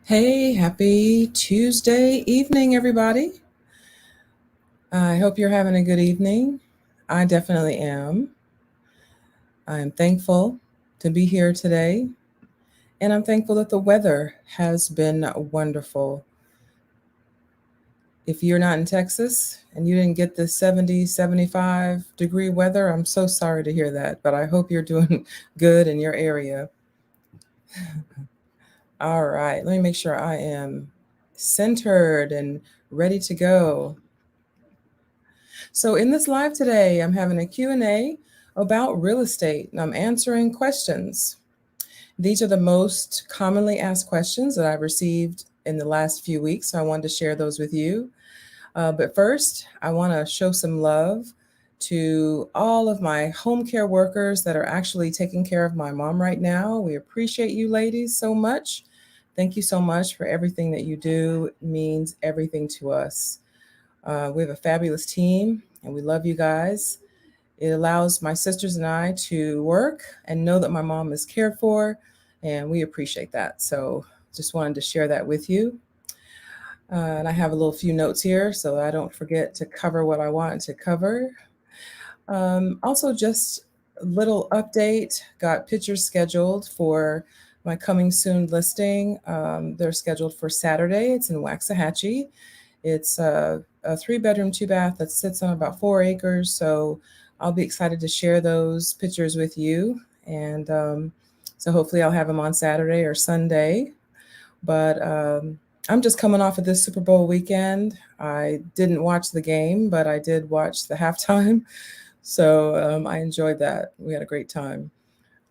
Hey, happy Tuesday evening, everybody. I hope you're having a good evening. I definitely am. I'm thankful to be here today, and I'm thankful that the weather has been wonderful. If you're not in Texas and you didn't get the 70, 75-degree weather, I'm so sorry to hear that, but I hope you're doing good in your area. All right, let me make sure I am centered and ready to go. So in this live today, I'm having a Q&A about real estate, and I'm answering questions. These are the most commonly asked questions that I've received in the last few weeks, so I wanted to share those with you. But first, I want to show some love to all of my home care workers that are actually taking care of my mom right now. We appreciate you ladies so much. Thank you so much for everything that you do. It means everything to us. We have a fabulous team and we love you guys. It allows my sisters and I to work and know that my mom is cared for, and we appreciate that. So just wanted to share that with you. And I have a little few notes here so I don't forget to cover what I want to cover. Also, just a little update, got pictures scheduled for my coming soon listing. They're scheduled for Saturday. It's in Waxahachie. It's a 3-bedroom, 2-bath that sits on about 4 acres. So I'll be excited to share those pictures with you. And so hopefully I'll have them on Saturday or Sunday. But I'm just coming off of this Super Bowl weekend. I didn't watch the game, but I did watch the halftime. So I enjoyed that. We had a great time.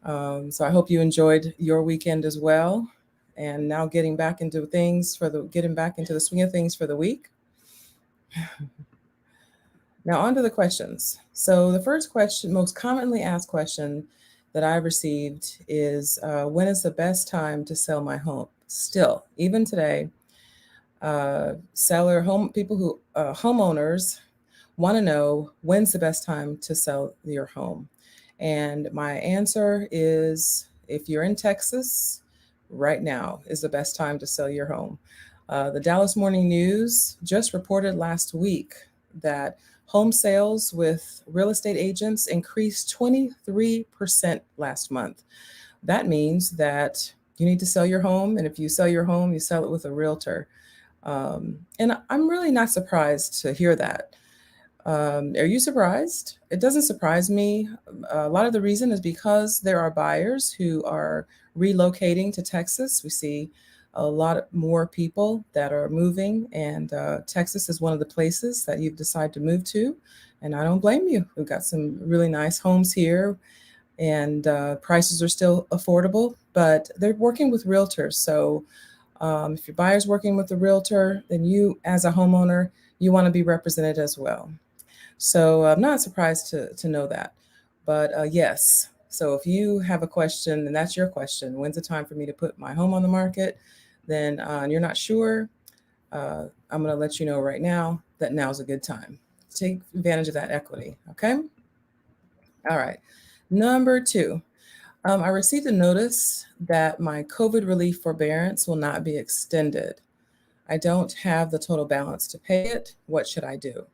So I hope you enjoyed your weekend as well. And now getting back into the swing of things for the week. Now on to the questions. So the first question, most commonly asked question that I've received is, when is the best time to sell my home? Still, even today, homeowners want to know when's the best time to sell your home. And my answer is, if you're in Texas, right now is the best time to sell your home. The Dallas Morning News just reported last week that home sales with real estate agents increased 23% last month. That means that you need to sell your home. And if you sell your home, you sell it with a realtor. And I'm really not surprised to hear that. Are you surprised? It doesn't surprise me. A lot of the reason is because there are buyers who are relocating to Texas. We see a lot more people that are moving, and Texas is one of the places that you've decided to move to. And I don't blame you. We've got some really nice homes here, and prices are still affordable, but they're working with realtors. So if your buyer's working with a realtor, then you, as a homeowner, you want to be represented as well. So I'm not surprised to know that. But yes, so if you have a question, and that's your question, when's the time for me to put my home on the market? Then and you're not sure, I'm going to let you know right now that now's a good time. Take advantage of that equity. Okay. All right. Number two, I received a notice that my COVID relief forbearance will not be extended. I don't have the total balance to pay it. What should I do?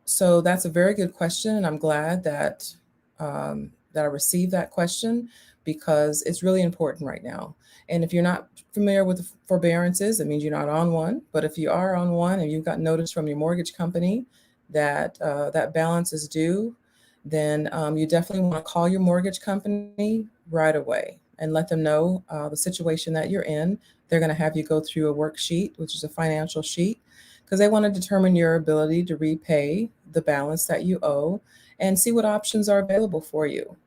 So that's a very good question, and I'm glad that I received that question because it's really important right now. And if you're not familiar with the forbearances, it means you're not on one. But if you are on one and you've got notice from your mortgage company that that balance is due, then you definitely want to call your mortgage company right away and let them know the situation that you're in. They're going to have you go through a worksheet, which is a financial sheet, because they want to determine your ability to repay the balance that you owe and see what options are available for you.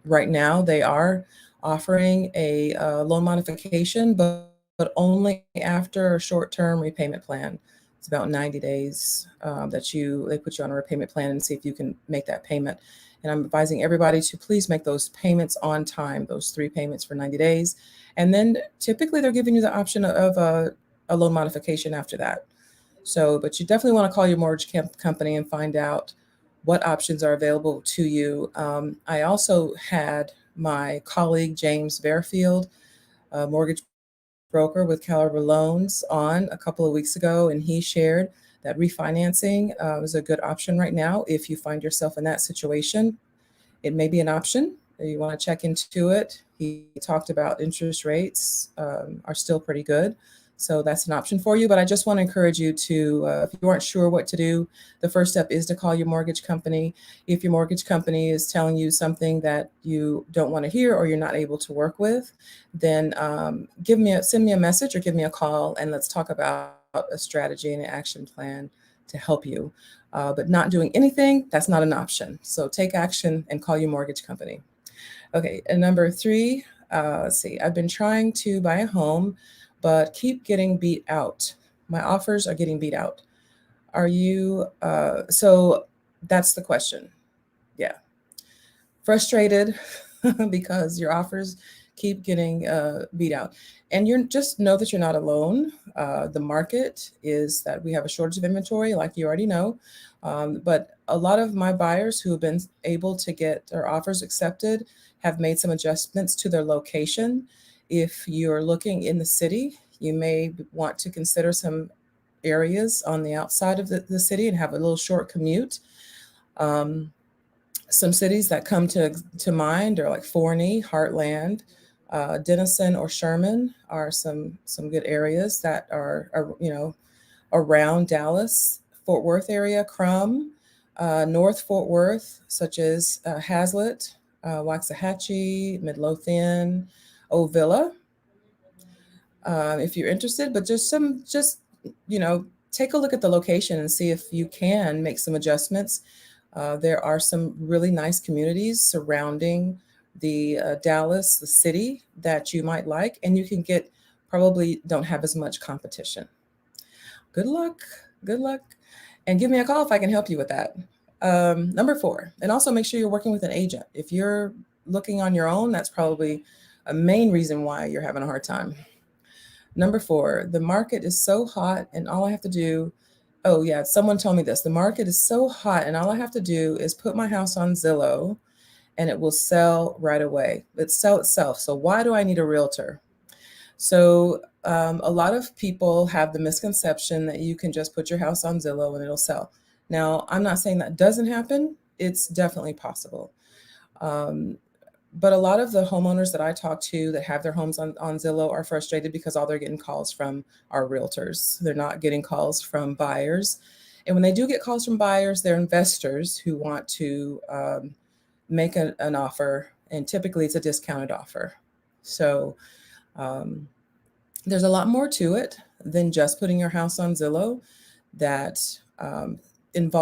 Right now, they are offering a loan modification, but only after a short-term repayment plan. It's about 90 days they put you on a repayment plan and see if you can make that payment. And I'm advising everybody to please make those payments on time, those 3 payments for 90 days. And then typically they're giving you the option of a loan modification after that. So, but you definitely want to call your mortgage company and find out what options are available to you. I also had my colleague, James Bearfield, a mortgage broker with Caliber Loans on a couple of weeks ago, and he shared that refinancing is a good option right now. If you find yourself in that situation, it may be an option. You want to check into it. He talked about interest rates are still pretty good. So that's an option for you. But I just want to encourage you to, if you aren't sure what to do, the first step is to call your mortgage company. If your mortgage company is telling you something that you don't want to hear or you're not able to work with, then send me a message or give me a call, and let's talk about a strategy and an action plan to help you. But not doing anything, that's not an option. So take action and call your mortgage company. Okay, and number 3, let's see. I've been trying to buy a home, but keep getting beat out. My offers are getting beat out. Are you, so that's the question. Yeah. Frustrated because your offers keep getting beat out. And you just know that you're not alone. The market is that we have a shortage of inventory, like you already know. But a lot of my buyers who have been able to get their offers accepted have made some adjustments to their location. If you're looking in the city, you may want to consider some areas on the outside of the city and have a little short commute. Some cities that come to mind are like Forney, Heartland, Denison, or Sherman are some good areas that are around Dallas, Fort Worth area, Crum, North Fort Worth, such as Hazlet, Waxahachie, Midlothian, Ovilla, if you're interested. But just take a look at the location and see if you can make some adjustments. There are some really nice communities surrounding the Dallas, the city, that you might like, and you can probably don't have as much competition. Good luck. Good luck. And give me a call if I can help you with that. Number 4, and also make sure you're working with an agent. If you're looking on your own, that's probably a main reason why you're having a hard time. Number 4, the market is so hot and all I have to do, oh yeah, someone told me this. The market is so hot and all I have to do is put my house on Zillow and it will sell right away. It sell itself. So why do I need a realtor? So a lot of people have the misconception that you can just put your house on Zillow and it'll sell. Now, I'm not saying that doesn't happen. It's definitely possible. But a lot of the homeowners that I talk to that have their homes on Zillow are frustrated because all they're getting calls from are realtors. They're not getting calls from buyers. And when they do get calls from buyers, they're investors who want to make an offer. And typically it's a discounted offer. So there's a lot more to it than just putting your house on Zillow that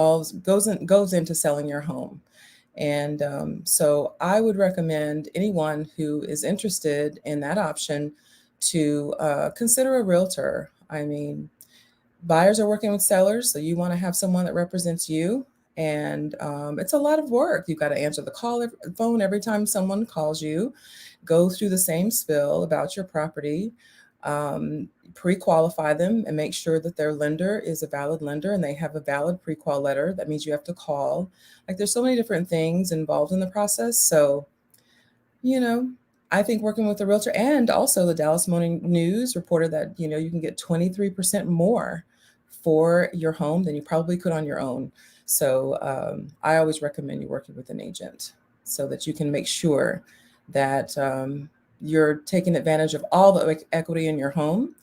goes into selling your home. And so I would recommend anyone who is interested in that option to consider a realtor. I mean, buyers are working with sellers, so you want to have someone that represents you. And it's a lot of work. You've got to answer the phone every time someone calls you, go through the same spiel about your property, pre-qualify them and make sure that their lender is a valid lender and they have a valid pre-qual letter. That means you have to call. Like, there's so many different things involved in the process. So, I think working with a realtor, and also the Dallas Morning News reported that, you can get 23% more for your home than you probably could on your own. So I always recommend you working with an agent so that you can make sure that you're taking advantage of all the equity in your home,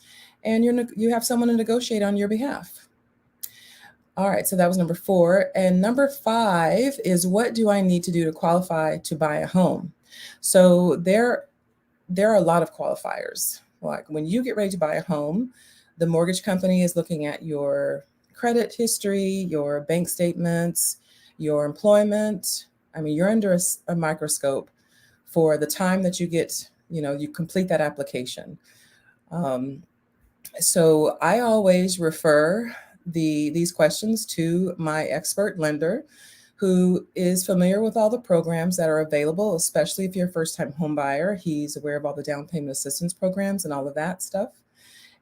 and you have someone to negotiate on your behalf. All right, so that was number 4. And number 5 is, what do I need to do to qualify to buy a home? So there are a lot of qualifiers. Like, when you get ready to buy a home, the mortgage company is looking at your credit history, your bank statements, your employment. I mean, you're under a microscope for the time that you complete that application. So I always refer these questions to my expert lender, who is familiar with all the programs that are available, especially if you're a first-time home buyer. He's aware of all the down payment assistance programs and all of that stuff.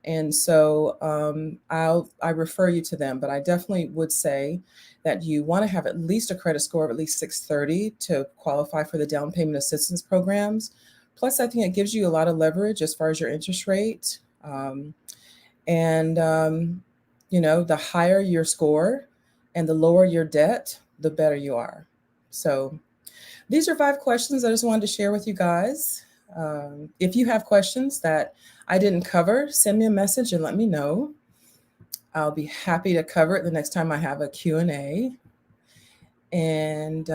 And so I refer you to them, but I definitely would say that you want to have at least a credit score of at least 630 to qualify for the down payment assistance programs. Plus, I think it gives you a lot of leverage as far as your interest rate. Um, and the higher your score and the lower your debt, the better you are. So these are 5 questions I just wanted to share with you guys. If you have questions that I didn't cover, send me a message and let me know. I'll be happy to cover it the next time I have a Q&A. And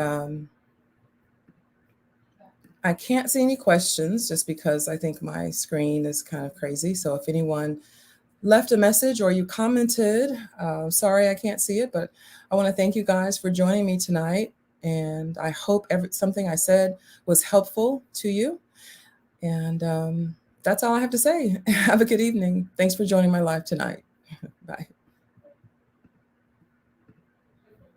I can't see any questions just because I think my screen is kind of crazy. So if anyone left a message or you commented, sorry I can't see it, but I want to thank you guys for joining me tonight. And I hope something I said was helpful to you. And that's all I have to say. Have a good evening. Thanks for joining my live tonight.